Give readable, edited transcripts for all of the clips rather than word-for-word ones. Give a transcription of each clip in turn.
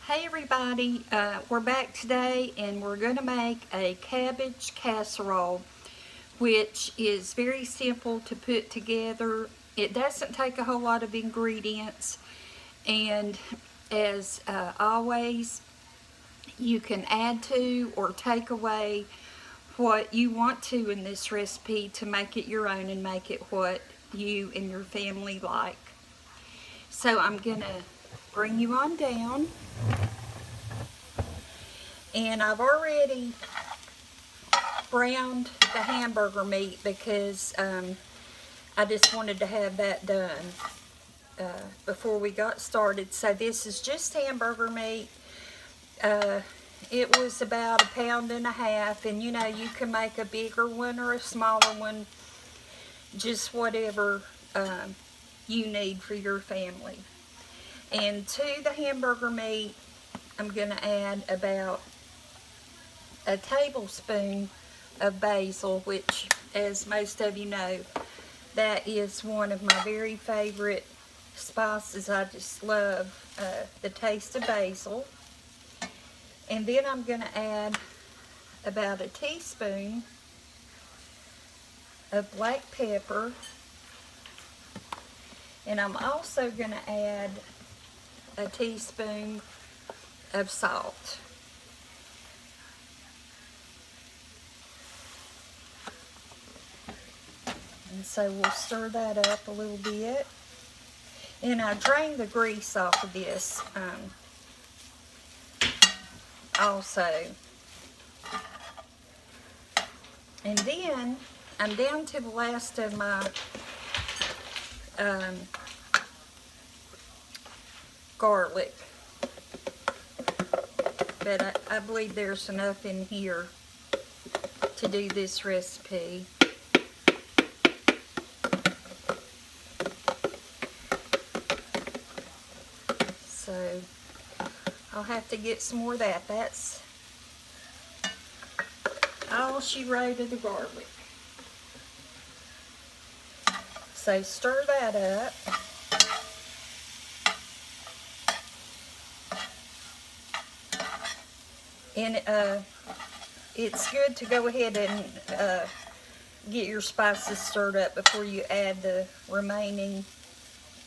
Hey everybody, we're back today and we're going to make a cabbage casserole, which is very simple to put together. It doesn't take a whole lot of ingredients, and as always, you can add to or take away what you want to in this recipe to make it your own and make it what you and your family like. So I'm going to bring you on down. And I've already browned the hamburger meat because I just wanted to have that done before we got started. So this is just hamburger meat. It was about 1.5 pounds, and you know, you can make a bigger one or a smaller one, just whatever you need for your family. And to the hamburger meat, I'm going to add about a tablespoon of basil, which, as most of you know, that is one of my very favorite spices. I just love the taste of basil. And then I'm going to add about a teaspoon of black pepper, and I'm also going to add a teaspoon of salt. And so we'll stir that up a little bit. And I drain the grease off of this also. And then I'm down to the last of my garlic. But I believe there's enough in here to do this recipe. So I'll have to get some more of that. That's all she wrote of the garlic. So stir that up. And it's good to go ahead and get your spices stirred up before you add the remaining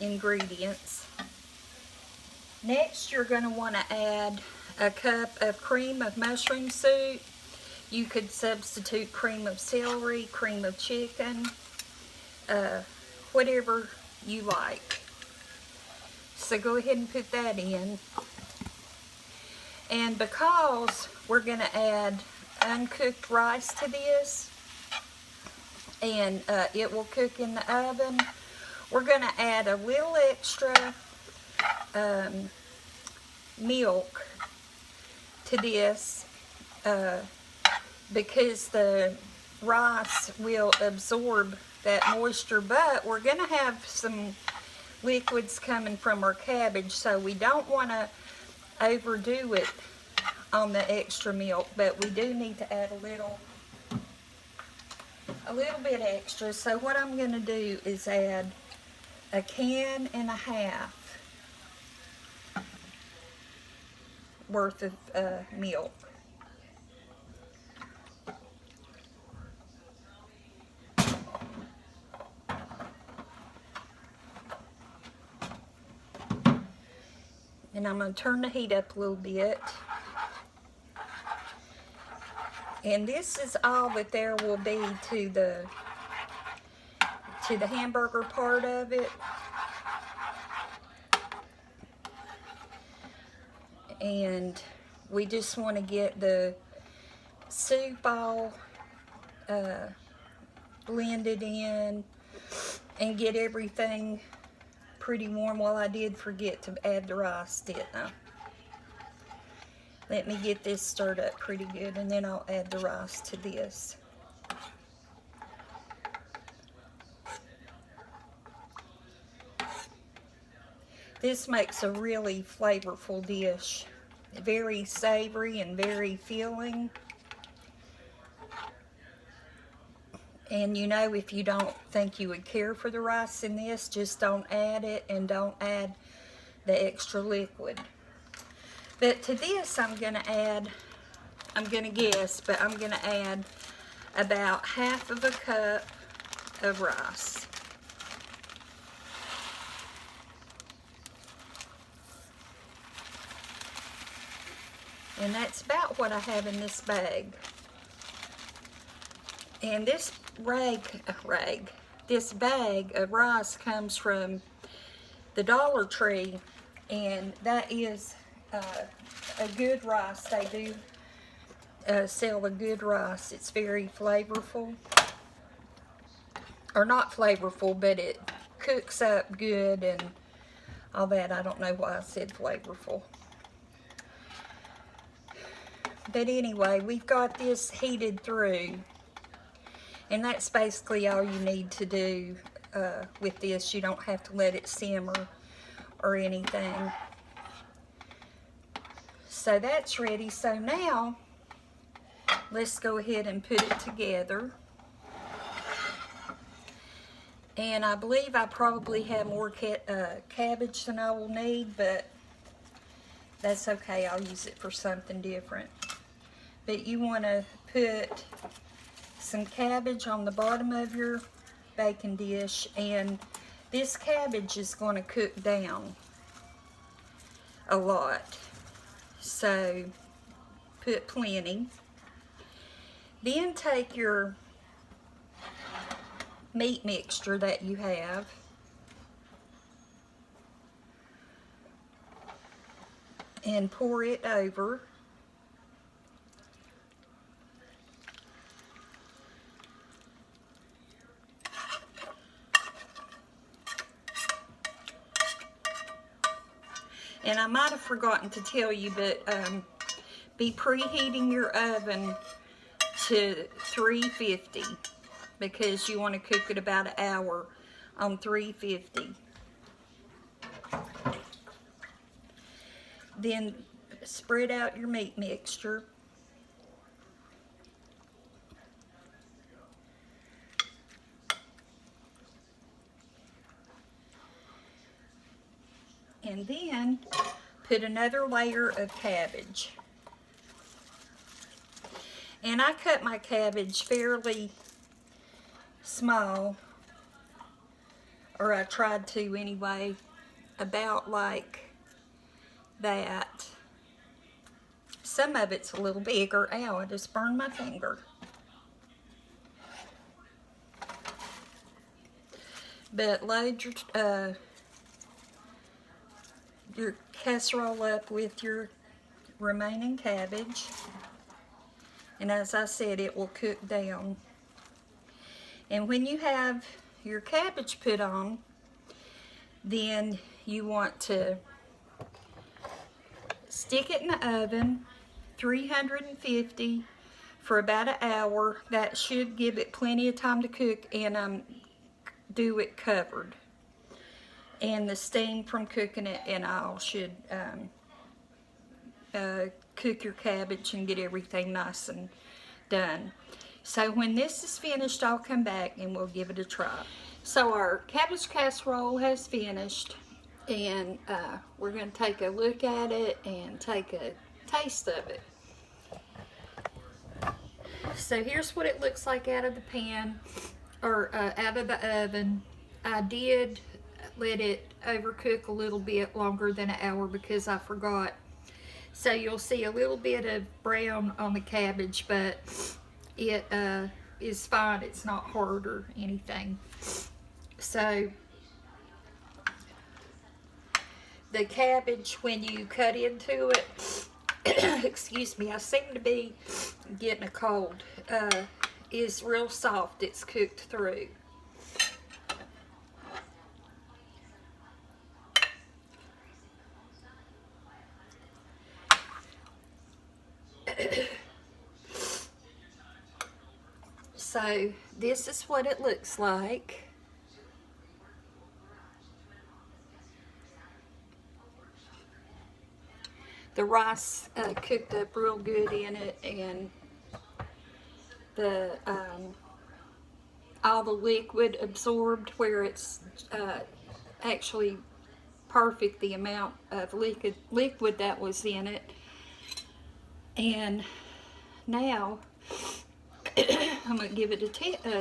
ingredients. Next, you're going to want to add a cup of cream of mushroom soup. You could substitute cream of celery, cream of chicken, whatever you like. So go ahead and put that in. And because we're going to add uncooked rice to this, and it will cook in the oven, we're going to add a little extra milk to this because the rice will absorb that moisture, but we're going to have some liquids coming from our cabbage, so we don't want to overdo it on the extra milk, but we do need to add a little bit extra. So what I'm going to do is add 1.5 cans worth of milk. And I'm going to turn the heat up a little bit. And this is all that there will be to the hamburger part of it. And we just want to get the soup all blended in and get everything pretty warm. Well, I did forget to add the rice, didn't I? Let me get this stirred up pretty good, and then I'll add the rice to this. This makes a really flavorful dish. Very savory and very filling. And you know, if you don't think you would care for the rice in this, just don't add it, and don't add the extra liquid. But to this I'm going to add, I'm going to guess, but I'm going to add about half of a cup of rice. And that's about what I have in this bag. And this this bag of rice comes from the Dollar Tree, and that is a good rice. They do sell a good rice. It's very flavorful, or not flavorful, but it cooks up good and all that. I don't know why I said flavorful. But anyway, we've got this heated through, and that's basically all you need to do with this. You don't have to let it simmer or anything. So that's ready. So now, let's go ahead and put it together. And I believe I probably have more cabbage than I will need, but that's okay. I'll use it for something different. But you want to put some cabbage on the bottom of your baking dish, and this cabbage is going to cook down a lot. So put plenty. Then take your meat mixture that you have, and pour it over. And I might have forgotten to tell you, but be preheating your oven to 350, because you want to cook it about an hour on 350. Then spread out your meat mixture. And then put another layer of cabbage. And I cut my cabbage fairly small, or I tried to anyway, about like that. Some of it's a little bigger. Ow, I just burned my finger. But load your casserole up with your remaining cabbage, and as I said, it will cook down. And when you have your cabbage put on, then you want to stick it in the oven, 350, for about an hour. That should give it plenty of time to cook, and do it covered. And the steam from cooking it and all should cook your cabbage and get everything nice and done. So when this is finished, I'll come back and we'll give it a try. So our cabbage casserole has finished, and we're going to take a look at it and take a taste of it. So here's what it looks like out of the pan, or out of the oven. I did let it overcook a little bit longer than an hour because I forgot. So you'll see a little bit of brown on the cabbage, but it is fine. It's not hard or anything. So the cabbage, when you cut into it, excuse me, I seem to be getting a cold, is real soft. It's cooked through. So this is what it looks like. The rice cooked up real good in it, and the all the liquid absorbed where it's actually perfect, the amount of liquid that was in it. And now I'm going to give it a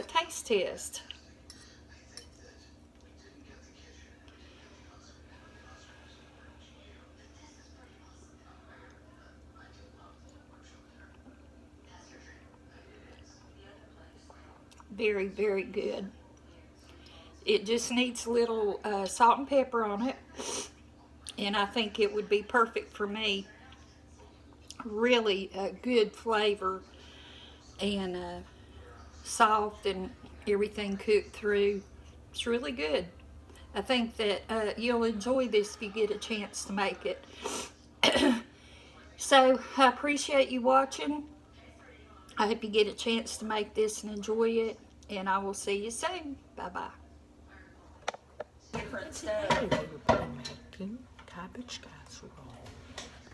taste test. Very, very good. It just needs a little salt and pepper on it, and I think it would be perfect for me. Really a good flavor, and soft, and everything cooked through. It's really good. I think that you'll enjoy this if you get a chance to make it. So I appreciate you watching. I hope you get a chance to make this and enjoy it, and I will see you soon. Bye-bye. Different stuff. Today we were making cabbage casserole.